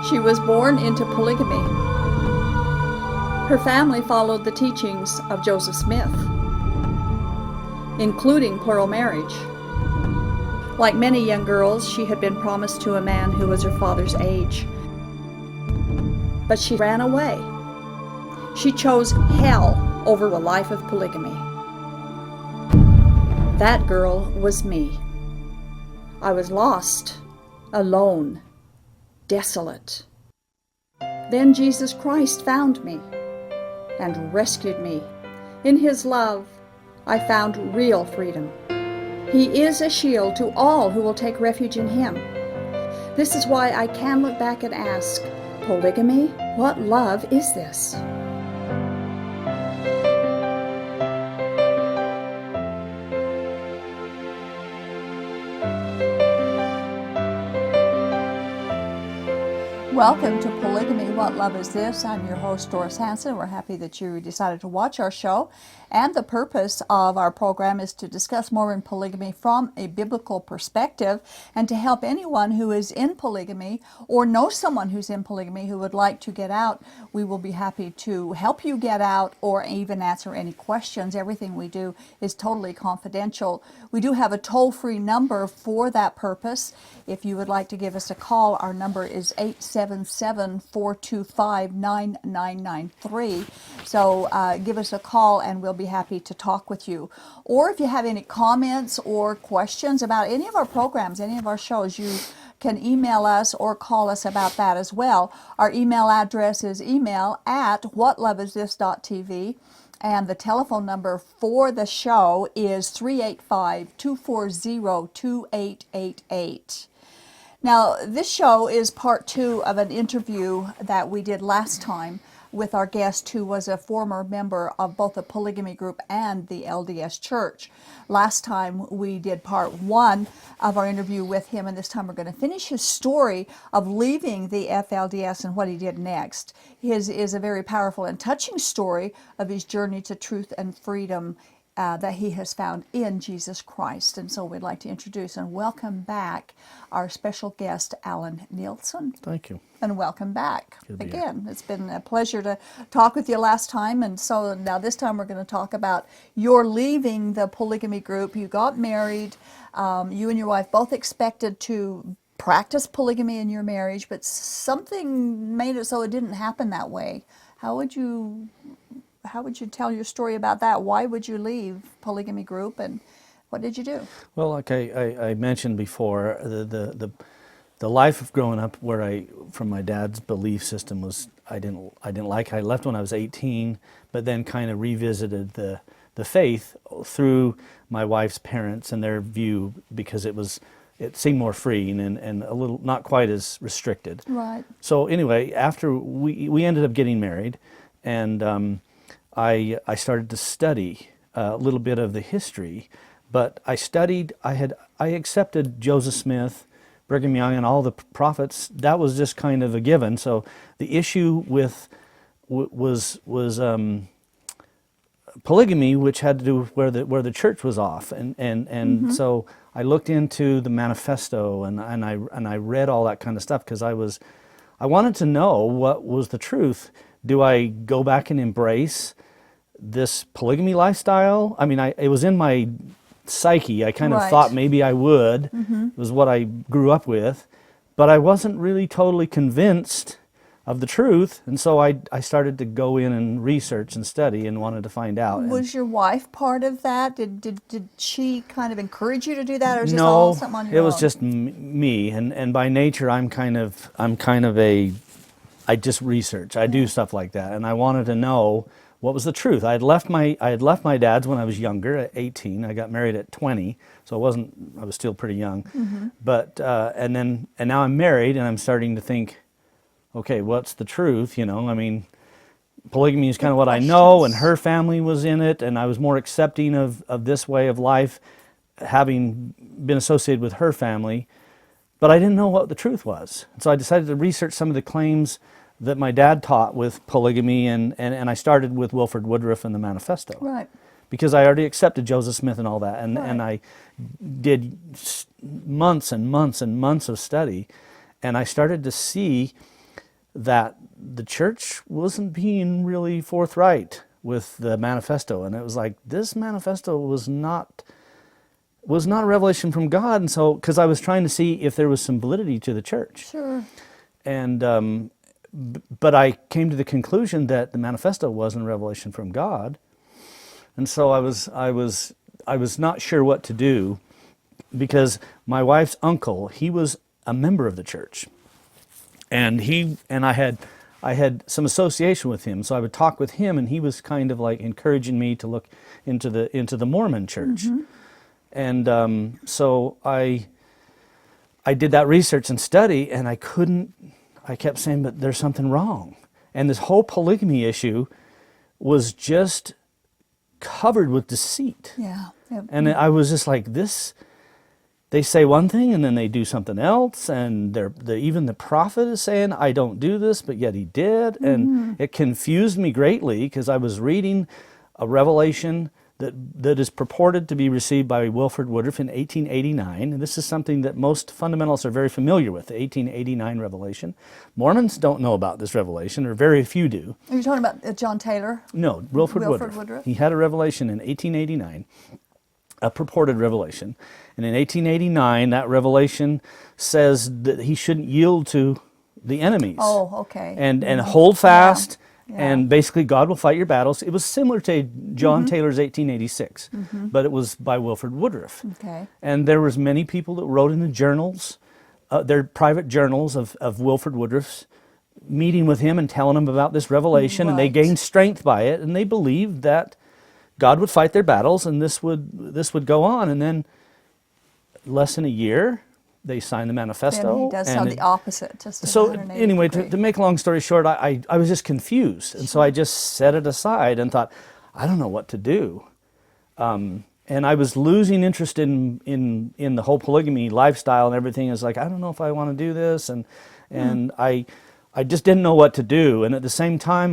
She was born into polygamy. Her family followed the teachings of Joseph Smith, including plural marriage. Like many young girls, she had been promised to a man who was her father's age. But she ran away. She chose hell over a life of polygamy. That girl was me. I was lost, alone, desolate. Then Jesus Christ found me and rescued me. In His love, I found real freedom. He is a shield to all who will take refuge in Him. This is why I can look back and ask, polygamy? What love is this? Welcome to Polygamy, What Love Is This? I'm your host, Doris Hanson. We're happy that you decided to watch our show. And the purpose of our program is to discuss Mormon polygamy from a biblical perspective and to help anyone who is in polygamy or knows someone who's in polygamy who would like to get out. We will be happy to help you get out or even answer any questions. Everything we do is totally confidential. We do have a toll-free number for that purpose. If you would like to give us a call, our number is 877-425-9993. So give us a call and we'll be happy to talk with you. Or if you have any comments or questions about any of our programs, any of our shows, you can email us or call us about that as well. Our email address is email@whatloveisthis.tv. And the telephone number for the show is 385-240-2888. Now, this show is part 2 of an interview that we did last time with our guest who was a former member of both the polygamy group and the LDS Church. Last time we did part 1 of our interview with him, and this time we're going to finish his story of leaving the FLDS and what he did next. His is a very powerful and touching story of his journey to truth and freedom that he has found in Jesus Christ. And so we'd like to introduce and welcome back our special guest, Alan Nielsen. Thank you. And welcome back again. It's been a pleasure to talk with you last time. And so now this time we're going to talk about your leaving the polygamy group. You got married. You and your wife both expected to practice polygamy in your marriage, but something made it so it didn't happen that way. How would you tell your story about that? Why would you leave polygamy group, and what did you do? Well, like I mentioned before, the life of growing up where from my dad's belief system was I didn't like. I left when I was 18, but then kind of revisited the faith through my wife's parents and their view because it seemed more freeing and a little not quite as restricted. Right. So anyway, after we ended up getting married, and I started to study a little bit of the history, but I accepted Joseph Smith, Brigham Young, and all the prophets. That was just kind of a given. So the issue was polygamy, which had to do with where the church was off, and so I looked into the manifesto and I read all that kind of stuff because I wanted to know what was the truth. Do I go back and embrace this polygamy lifestyle? I mean, it was in my psyche. I kind of thought maybe I would. It was what I grew up with, but I wasn't really totally convinced of the truth, and so I started to go in and research and study and wanted to find out. Was your wife part of that? Did she kind of encourage you to do that, or is this no, all something on your own? It was just me, and by nature I'm kind of I just research. I do stuff like that, and I wanted to know what was the truth. I had left my dad's when I was younger, at 18. I got married at 20, so I was still pretty young. But and now I'm married, and I'm starting to think, okay, what's the truth? I mean, polygamy is kind of what I know, and her family was in it, and I was more accepting of this way of life, having been associated with her family, but I didn't know what the truth was. And so I decided to research some of the claims that my dad taught with polygamy, and I started with Wilford Woodruff and the manifesto. Right. Because I already accepted Joseph Smith and all that, and I did months and months and months of study, and I started to see that the church wasn't being really forthright with the manifesto, and it was like, this manifesto was not a revelation from God. And so, because I was trying to see if there was some validity to the church. Sure. And but I came to the conclusion that the manifesto wasn't a revelation from God, and so I was not sure what to do, because my wife's uncle, he was a member of the church, and I had some association with him, so I would talk with him, and he was kind of like encouraging me to look into the Mormon church. Mm-hmm. And so I did that research and study, and I kept saying, but there's something wrong. And this whole polygamy issue was just covered with deceit. Yeah. Yep. And I was just like, this, they say one thing and then they do something else, and even the prophet is saying, I don't do this, but yet he did. Mm-hmm. And it confused me greatly, because I was reading a revelation that is purported to be received by Wilford Woodruff in 1889. And this is something that most fundamentalists are very familiar with, the 1889 revelation. Mormons don't know about this revelation, or very few do. Are you talking about John Taylor? No, Wilford Woodruff. He had a revelation in 1889, a purported revelation. And in 1889, that revelation says that he shouldn't yield to the enemies. Oh, okay. And hold fast. Yeah. Yeah. And basically, God will fight your battles. It was similar to John Taylor's 1886, but it was by Wilford Woodruff. Okay. And there was many people that wrote in the journals, their private journals of Wilford Woodruff's, meeting with him and telling him about this revelation, and they Right. gained strength by it, and they believed that God would fight their battles, and this would go on. And then, less than a year, they signed the manifesto. And he does sound the opposite. Just So 180 anyway, degree. to make a long story short, I was just confused, and so I just set it aside and thought, I don't know what to do. And I was losing interest in the whole polygamy lifestyle and everything. It's like, I don't know if I want to do this, and I just didn't know what to do. And at the same time,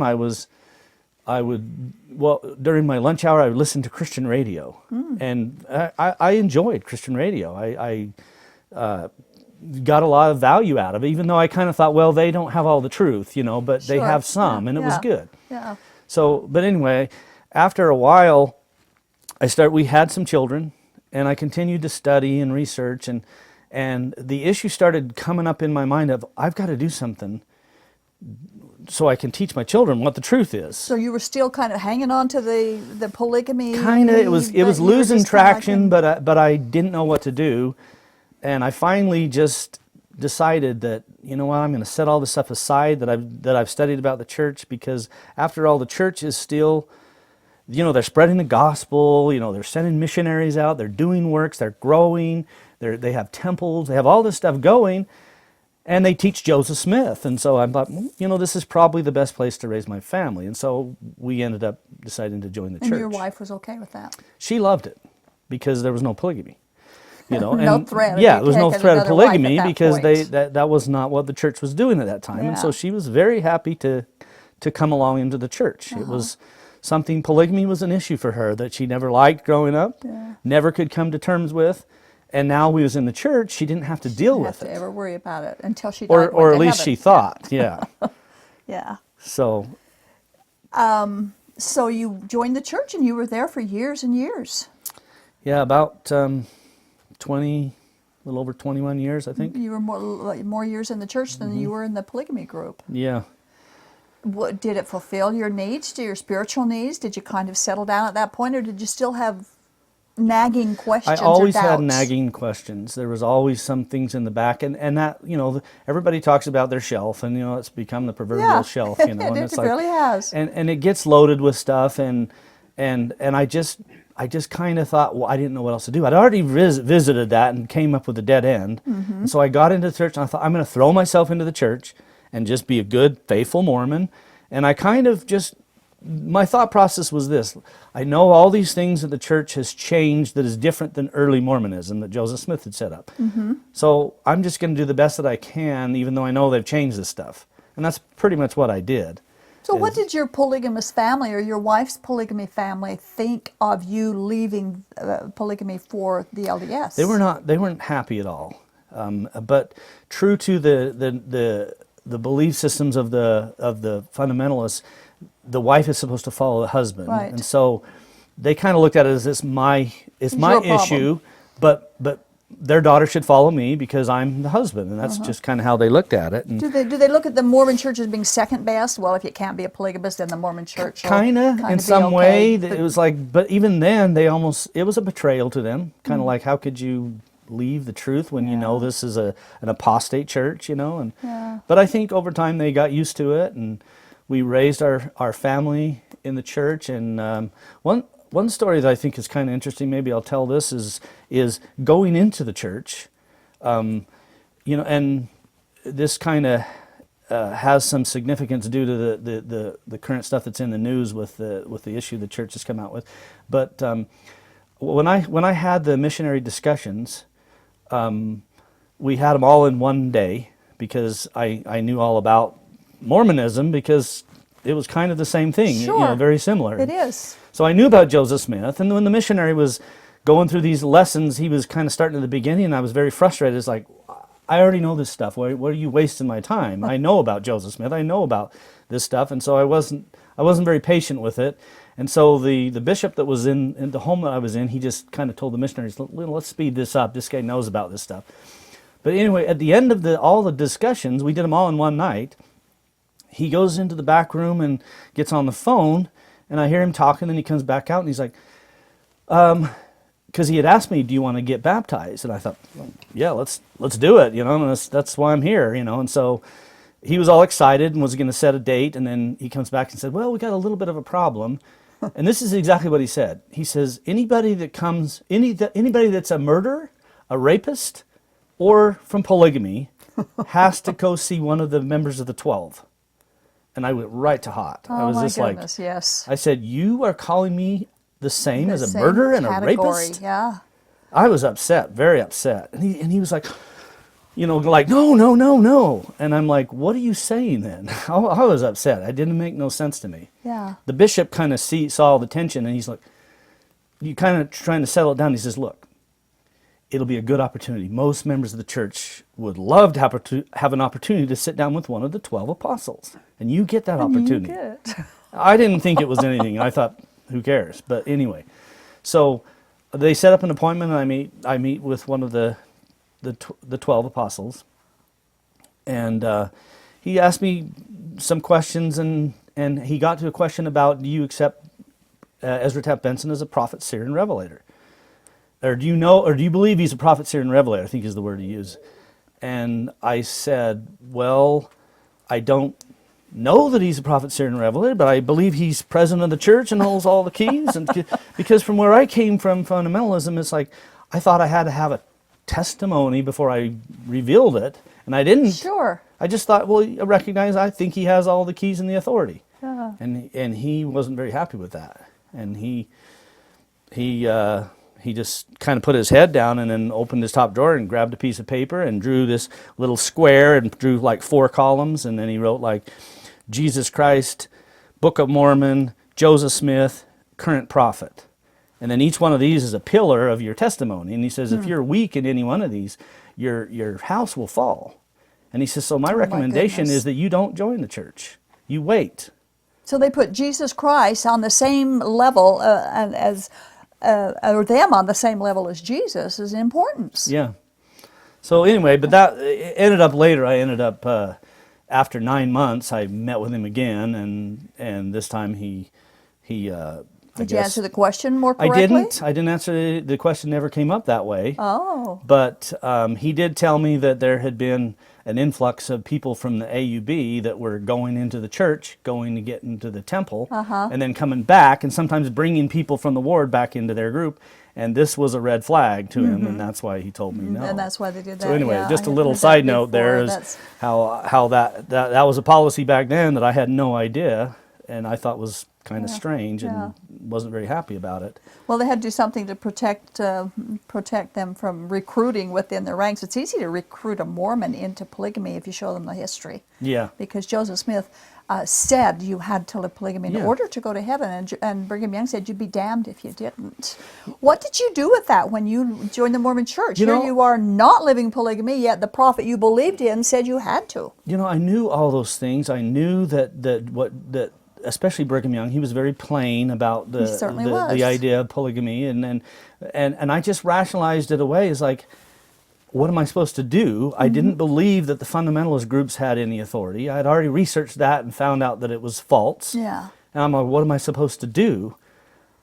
during my lunch hour, I would listen to Christian radio, and I enjoyed Christian radio. I got a lot of value out of it, even though I kind of thought, well, they don't have all the truth, but they Sure. have some, Yeah. and it was good. Yeah. So, but anyway, after a while, we had some children, and I continued to study and research, and the issue started coming up in my mind of, I've got to do something so I can teach my children what the truth is. So you were still kind of hanging on to the polygamy. Kind of, it was but you were losing just kinda traction, but I didn't know what to do, and I finally just decided that, you know what, I'm going to set all this stuff aside that I've studied about the church, because after all, the church is still, they're spreading the gospel, they're sending missionaries out, they're doing works, they're growing, they have temples, they have all this stuff going, and they teach Joseph Smith. And so I thought, this is probably the best place to raise my family. And so we ended up deciding to join the church. And your wife was okay with that? She loved it, because there was no polygamy. No threat. Yeah, there was no threat of polygamy, because point. that was not what the church was doing at that time. Yeah. And so she was very happy to come along into the church. It was something, polygamy was an issue for her that she never liked growing up, never could come to terms with. And now we was in the church, she didn't have to deal with it. Have to ever worry about it until she died. Or at least she thought, yeah. Yeah. So So you joined the church, and you were there for years and years. yeah, about 20, a little over 21 years, I think. You were more years in the church than you were in the polygamy group. Yeah. What, did it fulfill your needs, to your spiritual needs? Did you kind of settle down at that point, or did you still have nagging questions I always or doubts? had nagging questions. There was always some things in the back, and that, everybody talks about their shelf, and it's become the proverbial shelf, and It really has. and it gets loaded with stuff, and I just kind of thought, well, I didn't know what else to do. I'd already visited that and came up with a dead end, and so I got into the church, and I thought, I'm going to throw myself into the church and just be a good, faithful Mormon. And I kind of my thought process was this: I know all these things that the church has changed that is different than early Mormonism that Joseph Smith had set up. So I'm just going to do the best that I can, even though I know they've changed this stuff. And that's pretty much what I did. So what did your polygamous family, or your wife's polygamy family, think of you leaving polygamy for the LDS? They weren't happy at all. But true to the belief systems of the fundamentalists, the wife is supposed to follow the husband, Right. and so they kind of looked at it as it's my your issue, but their daughter should follow me because I'm the husband, and that's just kind of how they looked at it. And Do they look at the Mormon Church as being second best? Well, if you can't be a polygamist, then the Mormon Church will kind of in be some okay. way, it was like, but even then, it was a betrayal to them. Kind of like, how could you leave the truth when you know this is an apostate church, And but I think over time they got used to it, and we raised our family in the church. And one story that I think is kind of interesting, maybe I'll tell this, is going into the church, and this kind of has some significance due to the current stuff that's in the news with the issue the church has come out with. But when I had the missionary discussions, we had them all in one day because I knew all about Mormonism because it was kind of the same thing, Sure. very similar. It is. So I knew about Joseph Smith, and when the missionary was going through these lessons, he was kind of starting at the beginning, and I was very frustrated. It's like, I already know this stuff. Why are you wasting my time? I know about Joseph Smith. I know about this stuff, and so I wasn't very patient with it. And so the bishop that was in the home that I was in, he just kind of told the missionaries, let's speed this up. This guy knows about this stuff. But anyway, at the end of all the discussions, we did them all in one night. He goes into the back room and gets on the phone, and I hear him talking, and he comes back out, and he's like, because he had asked me, do you want to get baptized? And I thought, well, yeah, let's do it, and that's why I'm here, And so he was all excited and was going to set a date, and then he comes back and said, well, we got a little bit of a problem. And this is exactly what he said. He says, anybody that's a murderer, a rapist, or from polygamy has to go see one of the members of the 12. And I went right to hot. I was my just goodness, like, yes. I said, you are calling me the same as a Same murderer and a category, rapist? Yeah. I was upset, very upset. And he was like, like, no. And I'm like, what are you saying then? I was upset. It didn't make no sense to me. Yeah. The bishop kind of saw the tension, and he's like, you kind of trying to settle it down. He says, look, it'll be a good opportunity. Most members of the church would love to have an opportunity to sit down with one of the 12 apostles. And you get that opportunity. You get. I didn't think it was anything. I thought, who cares? But anyway, so they set up an appointment, and I meet with one of the 12 apostles, and he asked me some questions, and he got to a question about, do you accept Ezra Taft Benson as a prophet, seer, and revelator? Or do you believe he's a prophet, seer, and revelator? I think is the word he used. And I said, well, I don't know that he's a prophet, seer, and revelator, but I believe he's president of the church and holds all the keys. And because from where I came from, fundamentalism, it's like I thought I had to have a testimony before I revealed it, and I didn't. Sure. I just thought, well, I think he has all the keys and the authority. Yeah. And he wasn't very happy with that. And he just kind of put his head down and then opened his top drawer and grabbed a piece of paper and drew this little square and drew like 4 columns, and then he wrote like Jesus Christ, Book of Mormon, Joseph Smith, current prophet. And then each one of these is a pillar of your testimony. And he says, if you're weak in any one of these, your house will fall. And he says, so my recommendation is that you don't join the church. You wait. So they put Jesus Christ on the same level or them on the same level as Jesus is importance. Yeah. So anyway, but that ended up later. I ended up, after 9 months, I met with him again, and this time he Did you answer the question more correctly? I didn't answer the question. Never came up that way. Oh. But he did tell me that there had been an influx of people from the AUB that were going into the church, going to get into the temple, and then coming back, and sometimes bringing people from the ward back into their group. And this was a red flag to him, and that's why he told me no. And that's why they did that. So anyway, yeah, just I a little heard side that note there is before. how that was a policy back then that I had no idea, and I thought was kind of strange and wasn't very happy about it. Well, they had to do something to protect them from recruiting within their ranks. It's easy to recruit a Mormon into polygamy if you show them the history. Yeah. Because Joseph Smith said you had to live polygamy in order to go to heaven, and Brigham Young said you'd be damned if you didn't. What did you do with that when you joined the Mormon Church? Here you are not living polygamy, yet the prophet you believed in said you had to. You know, I knew all those things. I knew that especially Brigham Young, he was very plain about the idea of polygamy, and I just rationalized it away as like, what am I supposed to do? I didn't believe that the fundamentalist groups had any authority. I had already researched that and found out that it was false. Yeah. And I'm like, what am I supposed to do?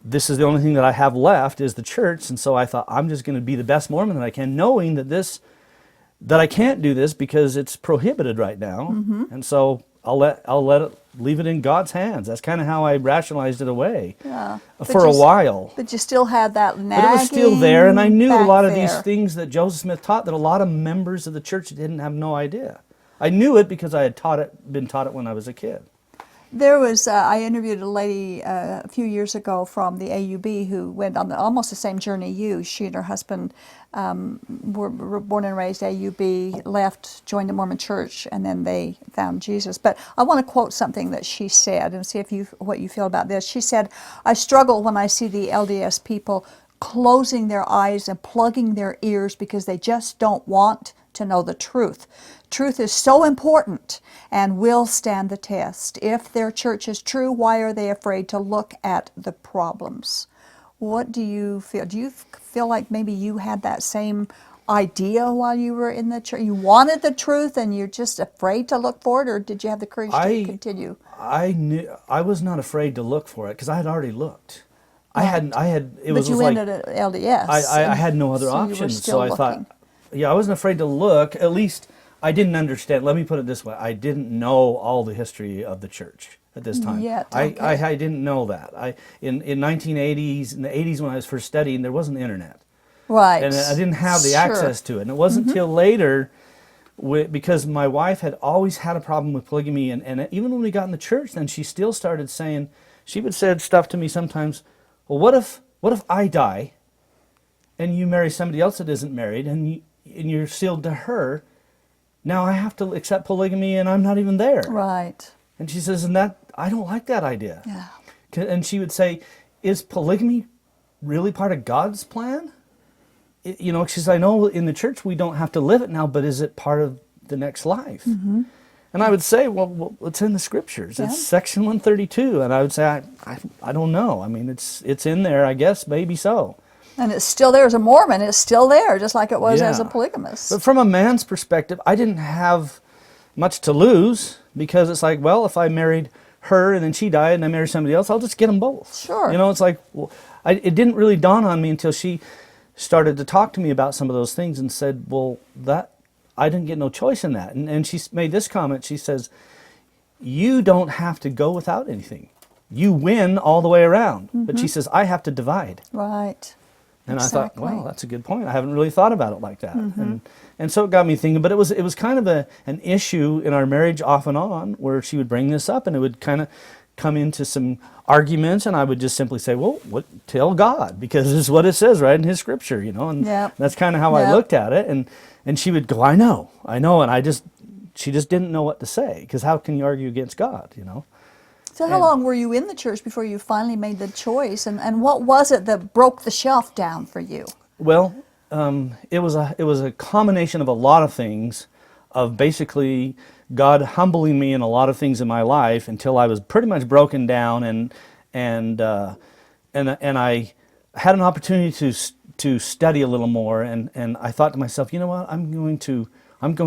This is the only thing that I have left is the church, and so I thought I'm just going to be the best Mormon that I can, knowing that I can't do this because it's prohibited right now, and so I'll let it, leave it in God's hands. That's kind of how I rationalized it away for a while. But you still had that nagging. But it was still there, and I knew a lot of there. these things that Joseph Smith taught that a lot of members of the church didn't have no idea. I knew it because I had been taught it when I was a kid. There was, I interviewed a lady a few years ago from the AUB who went on almost the same journey you. She and her husband were born and raised AUB, left, joined the Mormon Church, and then they found Jesus. But I want to quote something that she said and see what you feel about this. She said, "I struggle when I see the LDS people closing their eyes and plugging their ears because they just don't want to know the truth. Truth is so important and will stand the test. If their church is true, why are they afraid to look at the problems?" What do you feel? Do you feel like maybe you had that same idea while you were in the church? You wanted the truth and you're just afraid to look for it, or did you have the courage to continue? I was not afraid to look for it because I had already looked. Right. But you ended at LDS. I had no other options, so I thought, I wasn't afraid to look. At least I didn't understand. Let me put it this way: I didn't know all the history of the church at this time. I didn't know that. In 1980s, in the 80s when I was first studying, there wasn't the internet. Right. And I didn't have the access to it. And it wasn't until later, because my wife had always had a problem with polygamy, and even when we got in the church, then she still started saying, she would say stuff to me sometimes, well, what if I die and you marry somebody else that isn't married and you're sealed to her? Now I have to accept polygamy and I'm not even there. Right. And she says, and I don't like that idea. Yeah. And she would say, is polygamy really part of God's plan? She says, I know in the church we don't have to live it now, but is it part of the next life? And I would say, well, it's in the scriptures. Yeah. It's section 132. And I would say, I don't know. I mean, it's in there, I guess, maybe so. And it's still there as a Mormon. It's still there, just like it was as a polygamist. But from a man's perspective, I didn't have much to lose, because it's like, well, if I married her and then she died and I married somebody else, I'll just get them both. Sure. It's like, well, it didn't really dawn on me until she started to talk to me about some of those things and said, well, I didn't get no choice in that. And she made this comment. She says, you don't have to go without anything. You win all the way around. But she says, I have to divide. Right. And I thought, well, that's a good point. I haven't really thought about it like that. And so it got me thinking. But it was kind of an issue in our marriage off and on, where she would bring this up and it would kind of come into some arguments, and I would just simply say, well, tell God, because this is what it says right in his scripture, and that's kind of how I looked at it. And she would go, I know, and she just didn't know what to say, because how can you argue against God, So how long were you in the church before you finally made the choice, and what was it that broke the shelf down for you? Well, it was a combination of a lot of things, of basically God humbling me in a lot of things in my life until I was pretty much broken down, and I had an opportunity to study a little more, and I thought to myself, you know what, I'm going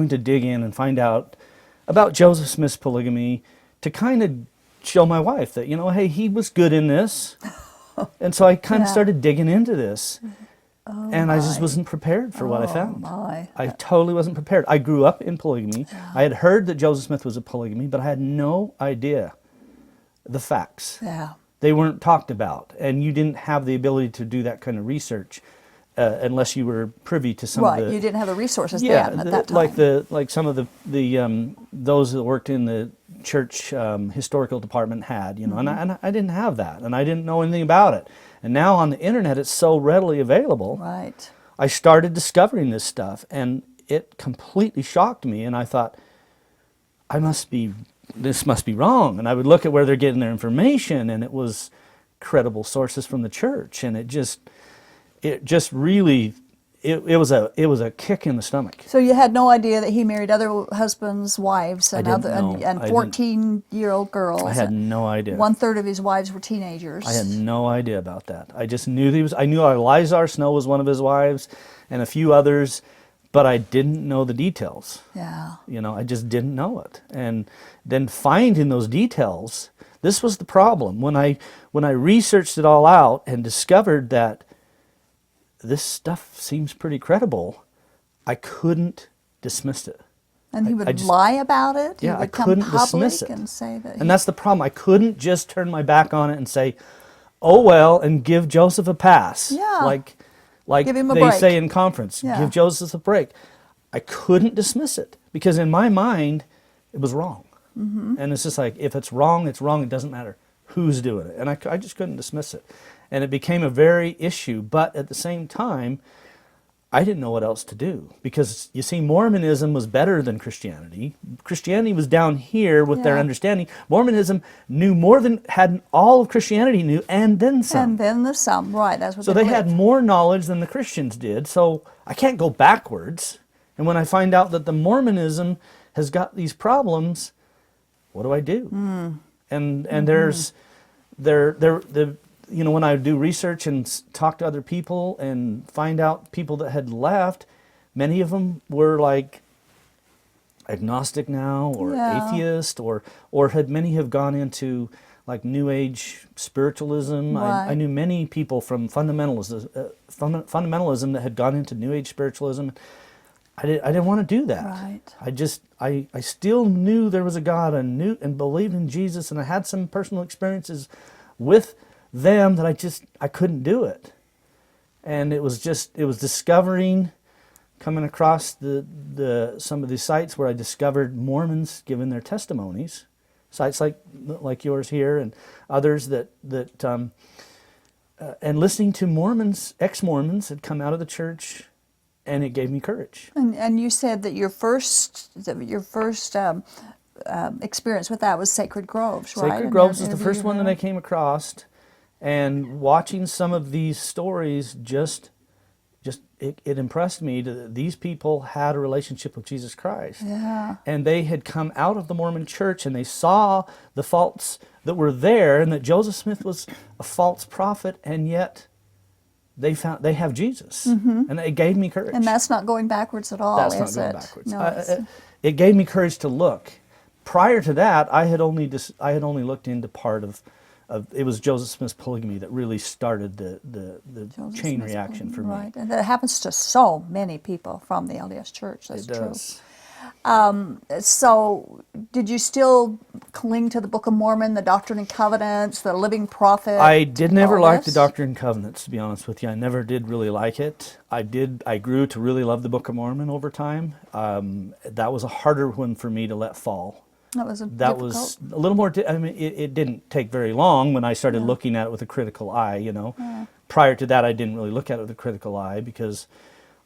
to dig in and find out about Joseph Smith's polygamy, to kind of show my wife that, hey, he was good in this. And so I kind of started digging into this. And I just wasn't prepared for what I found. I totally wasn't prepared. I grew up in polygamy. Yeah. I had heard that Joseph Smith was a polygamy, but I had no idea the facts. Yeah. They weren't talked about. And you didn't have the ability to do that kind of research unless you were privy to some of the... Right, you didn't have the resources then at that time. Like some of the those that worked in the church historical department had, you know, and I didn't have that, and I didn't know anything about it. And now on the internet, it's so readily available. Right. I started discovering this stuff, and it completely shocked me. And I thought, this must be wrong. And I would look at where they're getting their information, and it was credible sources from the church, and it just really. It was a kick in the stomach. So you had no idea that he married other husbands, wives, and I didn't know. and 14-year-old girls. I had no idea. 1/3 of his wives were teenagers. I had no idea about that. I just knew I knew Elizar Snow was one of his wives, and a few others, but I didn't know the details. Yeah. You know, I just didn't know it. And then finding those details, this was the problem. When I researched it all out and discovered that this stuff seems pretty credible, I couldn't dismiss it. And he would just lie about it? Yeah, He would I come couldn't dismiss public it. and say that. And that's the problem. I couldn't just turn my back on it and say, oh well, and give Joseph a pass. Yeah. Like Give him a they break. say in conference, Yeah. give Joseph a break. I couldn't dismiss it because in my mind, it was wrong. And it's just like, if it's wrong, it's wrong. It doesn't matter who's doing it. And I just couldn't dismiss it. And it became a very issue. But at the same time, I didn't know what else to do. Because, you see, Mormonism was better than Christianity. Christianity was down here with their Yeah. understanding. Mormonism knew more than, had all of Christianity knew, and then some. And then the some, right, that's what So they had believed. more knowledge than the Christians did. So I can't go backwards. And when I find out that the Mormonism has got these problems, what do I do? And there's you know, when I do research and talk to other people and find out people that had left, many of them were like agnostic now, or Yeah. atheist, or many have gone into like New Age spiritualism. Right. I knew many people from fundamentalism that had gone into New Age spiritualism. I didn't want to do that. Right. I still knew there was a God, and knew and believed in Jesus, and I had some personal experiences with them that I couldn't do it. And it was discovering, coming across some of the sites where I discovered Mormons giving their testimonies, sites like yours here and others and listening to Mormons, ex-Mormons had come out of the church, and it gave me courage. And you said that your first experience with that was Sacred Groves, right? Sacred Groves was the first one that I came across, and watching some of these stories it impressed me that these people had a relationship with Jesus Christ. Yeah. And they had come out of the Mormon church, and they saw the faults that were there, and that Joseph Smith was a false prophet, and yet they have Jesus. And it gave me courage. And that's not going backwards at all, That's is not going it? backwards. No, It gave me courage to look. Prior to that, I had only looked into part of it was Joseph Smith's polygamy that really started the Joseph chain Smith's reaction for polygamy, me. right. And that happens to so many people from the LDS Church. That's It true. does. So, did you still cling to the Book of Mormon, the Doctrine and Covenants, the Living Prophet? I did never all like the this? Doctrine and Covenants, to be honest with you. I never did really like it. I grew to really love the Book of Mormon over time. That was a harder one for me to let fall. That was That difficult. was a little more. I mean, it didn't take very long when I started looking at it with a critical eye. You know, prior to that, I didn't really look at it with a critical eye because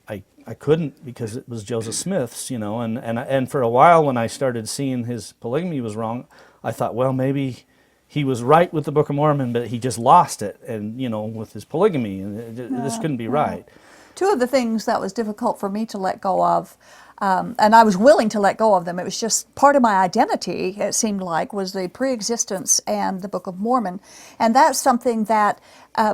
I couldn't, because it was Joseph Smith's. You know, and for a while when I started seeing his polygamy was wrong, I thought, well, maybe he was right with the Book of Mormon, but he just lost it, and you know, with his polygamy, and this couldn't be right. Two of the things that was difficult for me to let go of, and I was willing to let go of them, it was just part of my identity, it seemed like, was the pre-existence and the Book of Mormon. And that's something that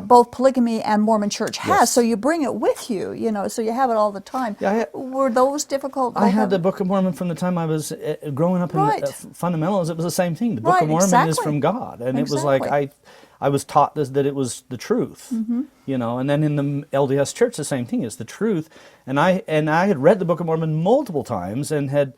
both polygamy and Mormon Church has, Yes. so you bring it with you, you know, so you have it all the time. Yeah, Were those difficult? I had the Book of Mormon from the time I was growing up in Right. Fundamentalism. It was the same thing. The Book Right, of Mormon is exactly. from God, and it was like Exactly. I was taught that it was the truth, you know. And then in the LDS Church, the same thing is the truth. And I had read the Book of Mormon multiple times and had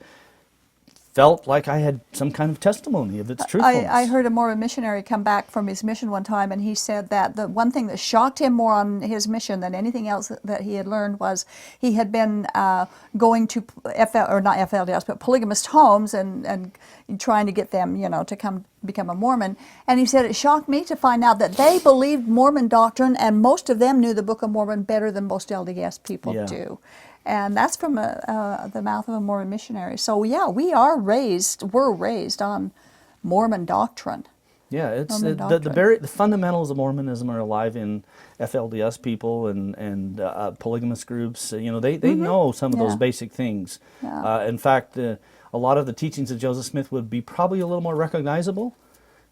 felt like I had some kind of testimony of its truthfulness. I heard a Mormon missionary come back from his mission one time, and he said that the one thing that shocked him more on his mission than anything else that he had learned was he had been going to not FLDS, but polygamist homes and trying to get them, to come become a Mormon. And he said, it shocked me to find out that they believed Mormon doctrine, and most of them knew the Book of Mormon better than most LDS people do. And that's from the mouth of a Mormon missionary. So yeah, we're raised on Mormon doctrine. Yeah, it's Mormon the fundamentals of Mormonism are alive in FLDS people and polygamous groups. They know some of those basic things. Yeah. In fact, a lot of the teachings of Joseph Smith would be probably a little more recognizable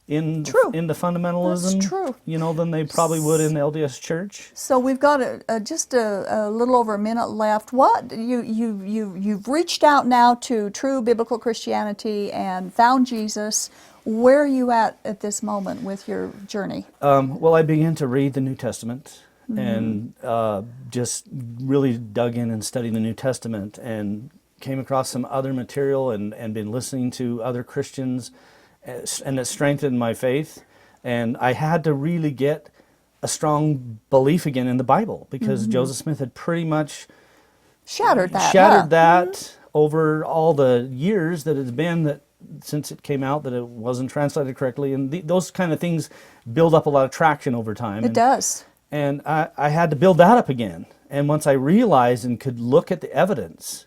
in the fundamentalism, That's true. Than they probably would in the LDS Church. So we've got just a little over a minute left. What you've reached out now to true biblical Christianity and found Jesus. Where are you at this moment with your journey? Well, I began to read the New Testament and just really dug in and studied the New Testament and came across some other material and been listening to other Christians, and it strengthened my faith. And I had to really get a strong belief again in the Bible, because Joseph Smith had pretty much shattered that over all the years that it's been that since it came out that it wasn't translated correctly, and those kind of things build up a lot of traction over time. It does. And I had to build that up again. And once I realized and could look at the evidence,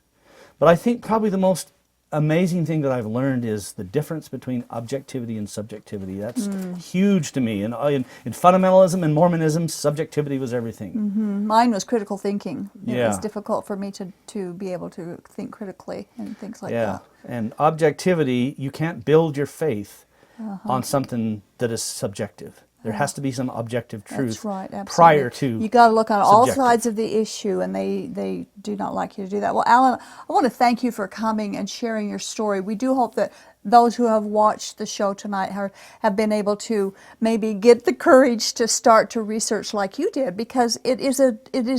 but I think probably the most amazing thing that I've learned is the difference between objectivity and subjectivity. That's huge to me. In fundamentalism and Mormonism, subjectivity was everything. Mine was critical thinking. It Yeah. was difficult for me to be able to think critically and things like that. And objectivity, you can't build your faith on something that is subjective. There has to be some objective truth That's right, absolutely. prior to You got to look on all subjective. sides of the issue, and they do not like you to do that. Well, Alan, I want to thank you for coming and sharing your story. We do hope that those who have watched the show tonight have been able to maybe get the courage to start to research like you did, because it is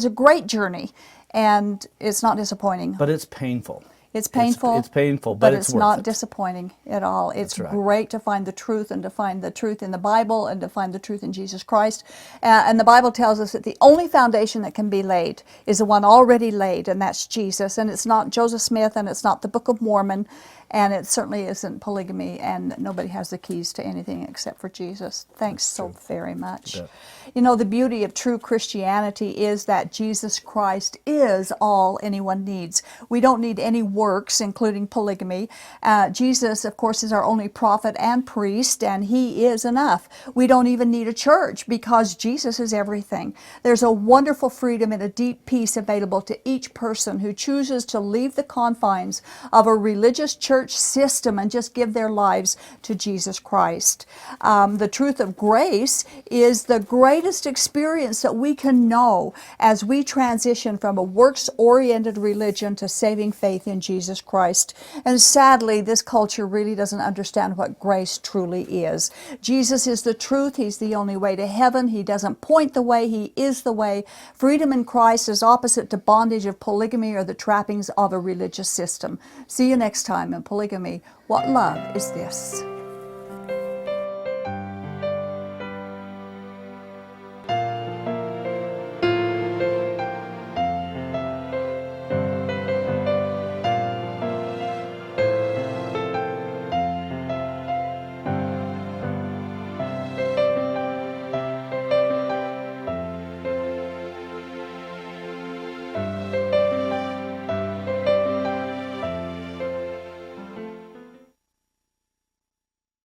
a great journey, and it's not disappointing. But it's painful. It's painful. It's painful, but it's worth not it. disappointing at all. It's right. great to find the truth, and to find the truth in the Bible, and to find the truth in Jesus Christ. And the Bible tells us that the only foundation that can be laid is the one already laid, and that's Jesus. And it's not Joseph Smith, and it's not the Book of Mormon, and it certainly isn't polygamy, and nobody has the keys to anything except for Jesus. Thanks so very much. Yeah. The beauty of true Christianity is that Jesus Christ is all anyone needs. We don't need any works, including polygamy. Jesus, of course, is our only prophet and priest, and he is enough. We don't even need a church, because Jesus is everything. There's a wonderful freedom and a deep peace available to each person who chooses to leave the confines of a religious church system and just give their lives to Jesus Christ. The truth of grace is the greatest experience that we can know as we transition from a works-oriented religion to saving faith in Jesus Christ. And sadly, this culture really doesn't understand what grace truly is. Jesus is the truth. He's the only way to heaven. He doesn't point the way. He is the way. Freedom in Christ is opposite to bondage of polygamy or the trappings of a religious system. See you next time in Polygamy. What love is this?